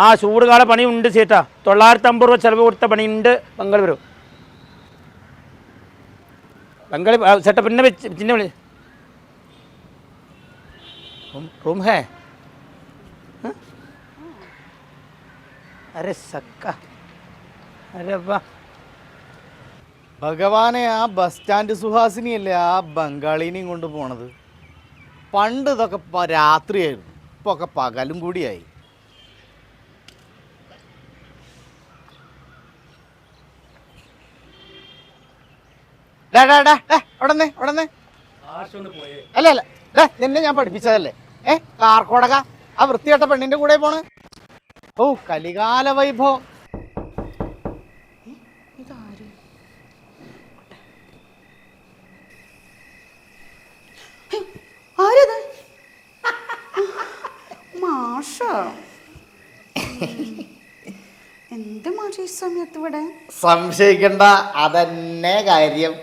ആ ചൂടുകാല പണിയുണ്ട് ചേട്ടാ. 950 രൂപ ചിലവ് കൊടുത്ത പണിയുണ്ട് ബംഗളൂരു. ബംഗളൂരു ചേട്ടാ പിന്നെ വിളി. रूम है? अरे सक्का, अरे वाह. ഭഗവാനെ, ആ ബസ് സ്റ്റാൻഡ് സുഹാസിനിയല്ലേ ആ ബംഗാളിനെയും കൊണ്ട് പോണത്? പണ്ട് ഇതൊക്കെ രാത്രിയായിരുന്നു, ഇപ്പോൾ ഒക്കെ പകലും കൂടിയായി. അല്ല അല്ല, നിന്നെ ഞാൻ പഠിപ്പിച്ചതല്ലേ? കാർക്കോടക ആ വൃത്തികെട്ട പെണ്ണിന്റെ കൂടെ പോണ്. ഓ, കലികാല വൈഭവം. എന്ത് മാഷ ഈ സമയത്ത് ഇവിടെ? സംശയിക്കണ്ട, അതന്നെ കാര്യം.